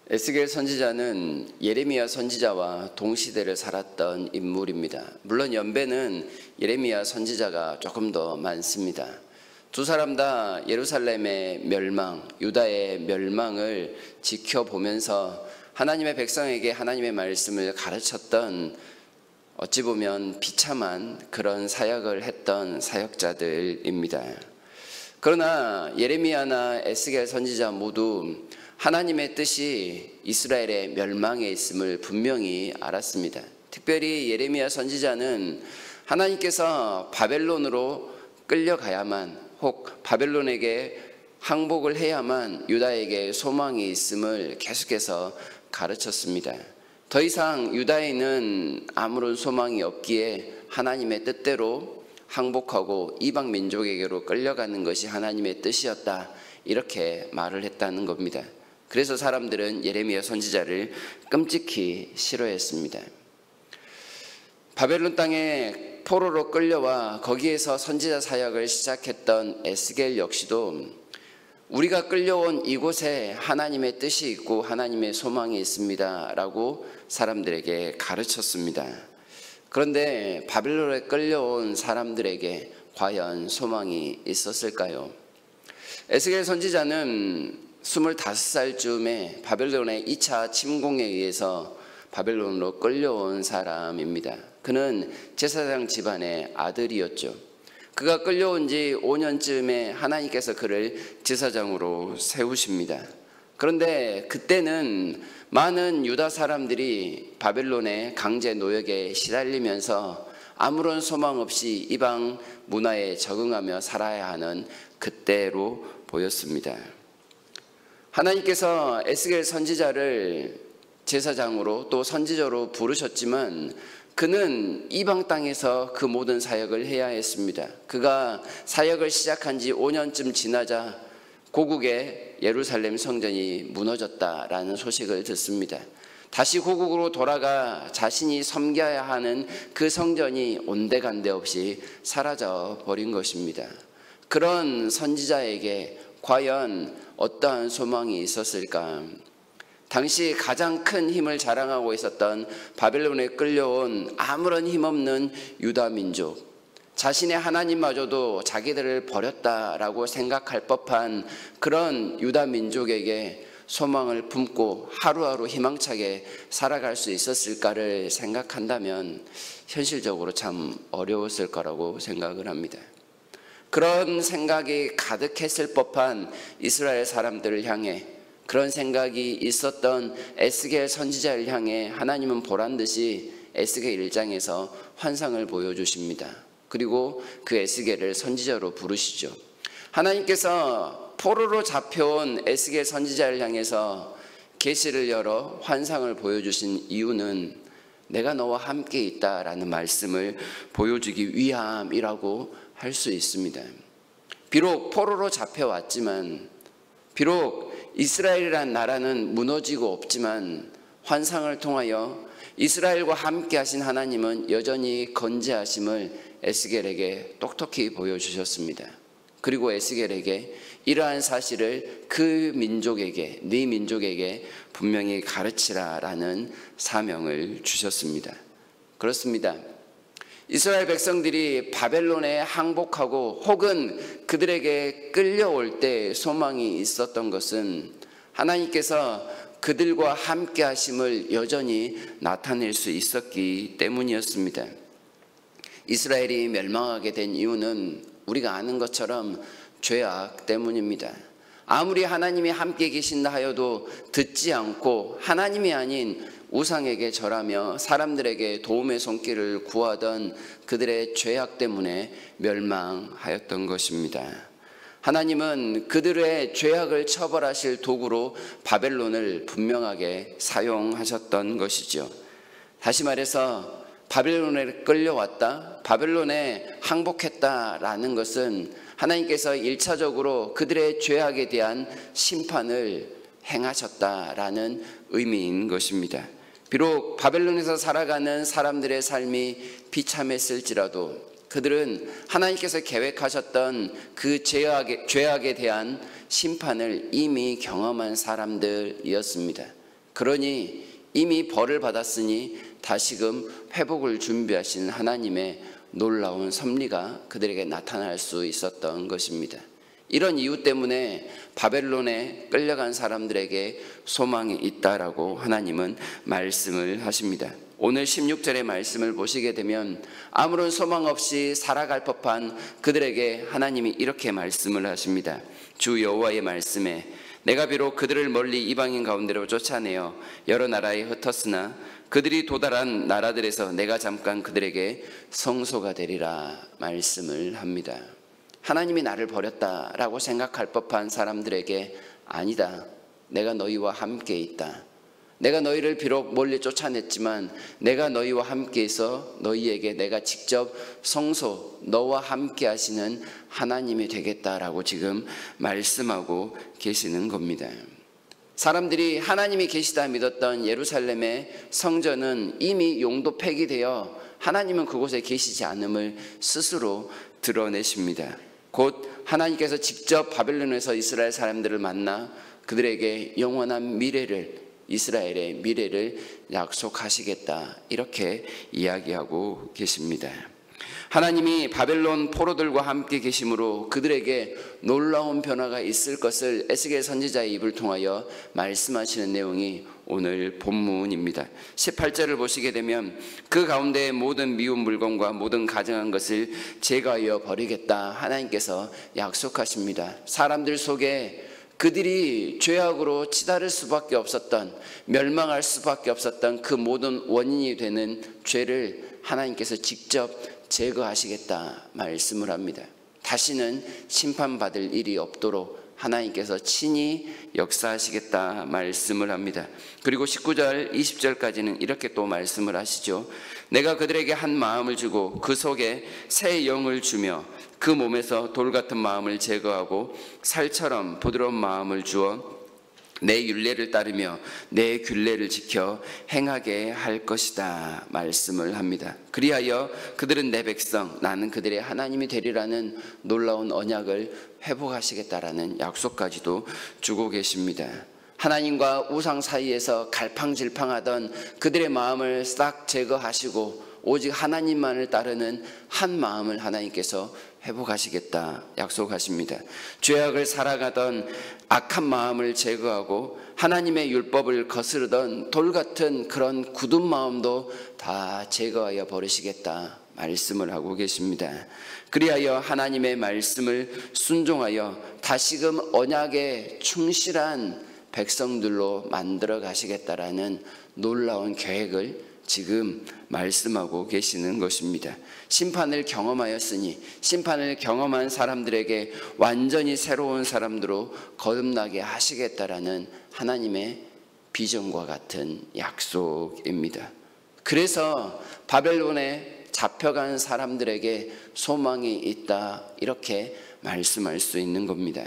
에스겔 선지자는 예레미야 선지자와 동시대를 살았던 인물입니다. 물론 연배는 예레미야 선지자가 조금 더 많습니다. 두 사람 다 예루살렘의 멸망, 유다의 멸망을 지켜보면서 하나님의 백성에게 하나님의 말씀을 가르쳤던, 어찌 보면 비참한 그런 사역을 했던 사역자들입니다. 그러나 예레미야나 에스겔 선지자 모두 하나님의 뜻이 이스라엘의 멸망에 있음을 분명히 알았습니다. 특별히 예레미야 선지자는 하나님께서 바벨론으로 끌려가야만, 혹 바벨론에게 항복을 해야만 유다에게 소망이 있음을 계속해서 가르쳤습니다. 더 이상 유다에는 아무런 소망이 없기에 하나님의 뜻대로 항복하고 이방 민족에게로 끌려가는 것이 하나님의 뜻이었다, 이렇게 말을 했다는 겁니다. 그래서 사람들은 예레미야 선지자를 끔찍히 싫어했습니다. 바벨론 땅에 포로로 끌려와 거기에서 선지자 사역을 시작했던 에스겔 역시도 우리가 끌려온 이곳에 하나님의 뜻이 있고 하나님의 소망이 있습니다 라고 사람들에게 가르쳤습니다. 그런데 바벨론에 끌려온 사람들에게 과연 소망이 있었을까요? 에스겔 선지자는 25살쯤에 바벨론의 2차 침공에 의해서 바벨론으로 끌려온 사람입니다. 그는 제사장 집안의 아들이었죠. 그가 끌려온 지 5년쯤에 하나님께서 그를 제사장으로 세우십니다. 그런데 그때는 많은 유다 사람들이 바벨론의 강제 노역에 시달리면서 아무런 소망 없이 이방 문화에 적응하며 살아야 하는 그때로 보였습니다. 하나님께서 에스겔 선지자를 제사장으로 또 선지자로 부르셨지만 그는 이방 땅에서 그 모든 사역을 해야 했습니다. 그가 사역을 시작한 지 5년쯤 지나자 고국의 예루살렘 성전이 무너졌다라는 소식을 듣습니다. 다시 고국으로 돌아가 자신이 섬겨야 하는 그 성전이 온데간데 없이 사라져 버린 것입니다. 그런 선지자에게 과연 어떠한 소망이 있었을까? 당시 가장 큰 힘을 자랑하고 있었던 바벨론에 끌려온 아무런 힘없는 유다 민족, 자신의 하나님마저도 자기들을 버렸다라고 생각할 법한 그런 유다 민족에게 소망을 품고 하루하루 희망차게 살아갈 수 있었을까를 생각한다면 현실적으로 참 어려웠을 거라고 생각을 합니다. 그런 생각이 가득했을 법한 이스라엘 사람들을 향해, 그런 생각이 있었던 에스겔 선지자를 향해 하나님은 보란듯이 에스겔 1장에서 환상을 보여주십니다. 그리고 그 에스겔을 선지자로 부르시죠. 하나님께서 포로로 잡혀온 에스겔 선지자를 향해서 계시를 열어 환상을 보여주신 이유는 내가 너와 함께 있다라는 말씀을 보여주기 위함이라고 할 수 있습니다. 비록 포로로 잡혀왔지만, 비록 이스라엘이란 나라는 무너지고 없지만 환상을 통하여 이스라엘과 함께 하신 하나님은 여전히 건재하심을 에스겔에게 똑똑히 보여주셨습니다. 그리고 에스겔에게 이러한 사실을 그 민족에게, 네 민족에게 분명히 가르치라라는 사명을 주셨습니다. 그렇습니다. 이스라엘 백성들이 바벨론에 항복하고 혹은 그들에게 끌려올 때 소망이 있었던 것은 하나님께서 그들과 함께 하심을 여전히 나타낼 수 있었기 때문이었습니다. 이스라엘이 멸망하게 된 이유는 우리가 아는 것처럼 죄악 때문입니다. 아무리 하나님이 함께 계신다 하여도 듣지 않고 하나님이 아닌 우상에게 절하며 사람들에게 도움의 손길을 구하던 그들의 죄악 때문에 멸망하였던 것입니다. 하나님은 그들의 죄악을 처벌하실 도구로 바벨론을 분명하게 사용하셨던 것이죠. 다시 말해서 바벨론에 끌려왔다, 바벨론에 항복했다라는 것은 하나님께서 1차적으로 그들의 죄악에 대한 심판을 행하셨다라는 의미인 것입니다. 비록 바벨론에서 살아가는 사람들의 삶이 비참했을지라도 그들은 하나님께서 계획하셨던 그 죄악에 대한 심판을 이미 경험한 사람들이었습니다. 그러니 이미 벌을 받았으니 다시금 회복을 준비하신 하나님의 놀라운 섭리가 그들에게 나타날 수 있었던 것입니다. 이런 이유 때문에 바벨론에 끌려간 사람들에게 소망이 있다라고 하나님은 말씀을 하십니다. 오늘 16절의 말씀을 보시게 되면 아무런 소망 없이 살아갈 법한 그들에게 하나님이 이렇게 말씀을 하십니다. 주 여호와의 말씀에 내가 비록 그들을 멀리 이방인 가운데로 쫓아내어 여러 나라에 흩었으나 그들이 도달한 나라들에서 내가 잠깐 그들에게 성소가 되리라 말씀을 합니다. 하나님이 나를 버렸다라고 생각할 법한 사람들에게 아니다. 내가 너희와 함께 있다. 내가 너희를 비록 멀리 쫓아냈지만 내가 너희와 함께해서 너희에게 내가 직접 성소, 너와 함께 하시는 하나님이 되겠다라고 지금 말씀하고 계시는 겁니다. 사람들이 하나님이 계시다 믿었던 예루살렘의 성전은 이미 용도 폐기되어 하나님은 그곳에 계시지 않음을 스스로 드러내십니다. 곧 하나님께서 직접 바벨론에서 이스라엘 사람들을 만나 그들에게 영원한 미래를, 이스라엘의 미래를 약속하시겠다, 이렇게 이야기하고 계십니다. 하나님이 바벨론 포로들과 함께 계심으로 그들에게 놀라운 변화가 있을 것을 에스겔 선지자의 입을 통하여 말씀하시는 내용이 오늘 본문입니다. 18절을 보시게 되면 그 가운데 모든 미운 물건과 모든 가증한 것을 제거하여 버리겠다 하나님께서 약속하십니다. 사람들 속에 그들이 죄악으로 치달을 수밖에 없었던, 멸망할 수밖에 없었던 그 모든 원인이 되는 죄를 하나님께서 직접 제거하시겠다 말씀을 합니다. 다시는 심판받을 일이 없도록 하나님께서 친히 역사하시겠다 말씀을 합니다. 그리고 19절 20절까지는 이렇게 또 말씀을 하시죠. 내가 그들에게 한 마음을 주고 그 속에 새 영을 주며 그 몸에서 돌 같은 마음을 제거하고 살처럼 부드러운 마음을 주어 내 율례를 따르며 내 규례를 지켜 행하게 할 것이다 말씀을 합니다. 그리하여 그들은 내 백성, 나는 그들의 하나님이 되리라는 놀라운 언약을 회복하시겠다라는 약속까지도 주고 계십니다. 하나님과 우상 사이에서 갈팡질팡하던 그들의 마음을 싹 제거하시고 오직 하나님만을 따르는 한 마음을 하나님께서 회복하시겠다 약속하십니다. 죄악을 살아가던 악한 마음을 제거하고 하나님의 율법을 거스르던 돌같은 그런 굳은 마음도 다 제거하여 버리시겠다 말씀을 하고 계십니다. 그리하여 하나님의 말씀을 순종하여 다시금 언약에 충실한 백성들로 만들어 가시겠다라는 놀라운 계획을 지금 말씀하고 계시는 것입니다. 심판을 경험하였으니 심판을 경험한 사람들에게 완전히 새로운 사람들로 거듭나게 하시겠다라는 하나님의 비전과 같은 약속입니다. 그래서 바벨론에 잡혀간 사람들에게 소망이 있다, 이렇게 말씀할 수 있는 겁니다.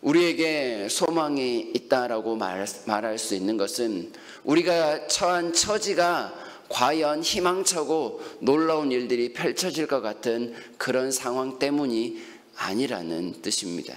우리에게 소망이 있다라고 말할 수 있는 것은 우리가 처한 처지가 과연 희망차고 놀라운 일들이 펼쳐질 것 같은 그런 상황 때문이 아니라는 뜻입니다.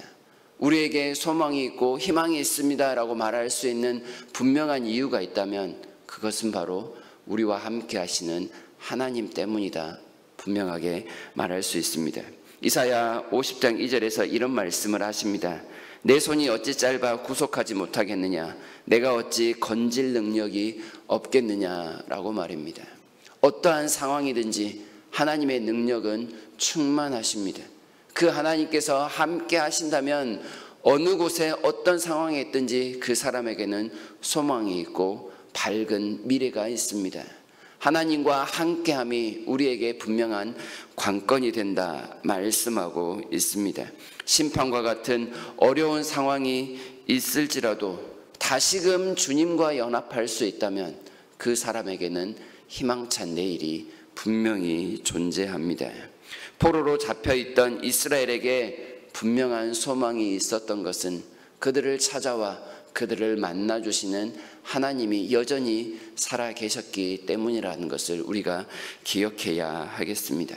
우리에게 소망이 있고 희망이 있습니다라고 말할 수 있는 분명한 이유가 있다면 그것은 바로 우리와 함께 하시는 하나님 때문이다, 분명하게 말할 수 있습니다. 이사야 50장 2절에서 이런 말씀을 하십니다. 내 손이 어찌 짧아 구속하지 못하겠느냐, 내가 어찌 건질 능력이 없겠느냐라고 말입니다. 어떠한 상황이든지 하나님의 능력은 충만하십니다. 그 하나님께서 함께 하신다면 어느 곳에 어떤 상황에 있든지 그 사람에게는 소망이 있고 밝은 미래가 있습니다. 하나님과 함께함이 우리에게 분명한 관건이 된다 말씀하고 있습니다. 심판과 같은 어려운 상황이 있을지라도 다시금 주님과 연합할 수 있다면 그 사람에게는 희망찬 내일이 분명히 존재합니다. 포로로 잡혀있던 이스라엘에게 분명한 소망이 있었던 것은 그들을 찾아와 그들을 만나주시는 하나님이 여전히 살아계셨기 때문이라는 것을 우리가 기억해야 하겠습니다.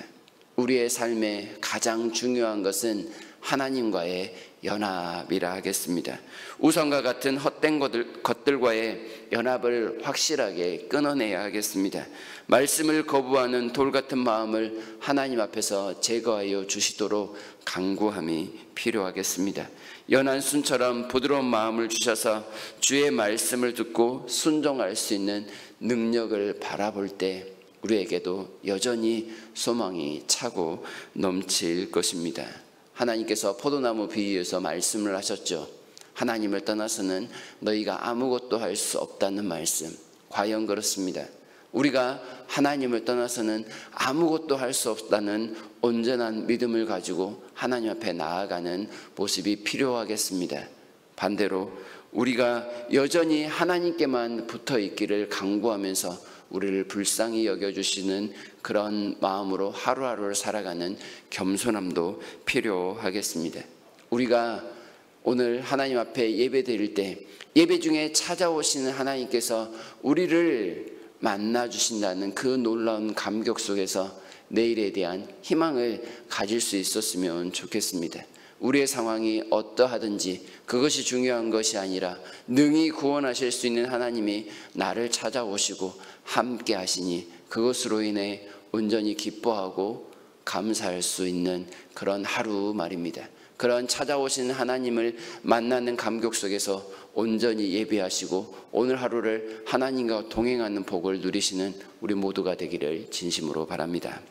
우리의 삶에 가장 중요한 것은 하나님과의 연합이라 하겠습니다. 우상과 같은 헛된 것들과의 연합을 확실하게 끊어내야 하겠습니다. 말씀을 거부하는 돌 같은 마음을 하나님 앞에서 제거하여 주시도록 간구함이 필요하겠습니다. 연한 순처럼 부드러운 마음을 주셔서 주의 말씀을 듣고 순종할 수 있는 능력을 바라볼 때 우리에게도 여전히 소망이 차고 넘칠 것입니다. 하나님께서 포도나무 비유에서 말씀을 하셨죠. 하나님을 떠나서는 너희가 아무것도 할 수 없다는 말씀. 과연 그렇습니다. 우리가 하나님을 떠나서는 아무것도 할 수 없다는 온전한 믿음을 가지고 하나님 앞에 나아가는 모습이 필요하겠습니다. 반대로 우리가 여전히 하나님께만 붙어 있기를 간구하면서 우리를 불쌍히 여겨주시는 그런 마음으로 하루하루를 살아가는 겸손함도 필요하겠습니다. 우리가 오늘 하나님 앞에 예배 드릴 때 예배 중에 찾아오시는 하나님께서 우리를 만나 주신다는 그 놀라운 감격 속에서 내일에 대한 희망을 가질 수 있었으면 좋겠습니다. 우리의 상황이 어떠하든지 그것이 중요한 것이 아니라 능히 구원하실 수 있는 하나님이 나를 찾아오시고 함께 하시니 그것으로 인해 온전히 기뻐하고 감사할 수 있는 그런 하루 말입니다. 그런 찾아오시는 하나님을 만나는 감격 속에서 온전히 예배하시고 오늘 하루를 하나님과 동행하는 복을 누리시는 우리 모두가 되기를 진심으로 바랍니다.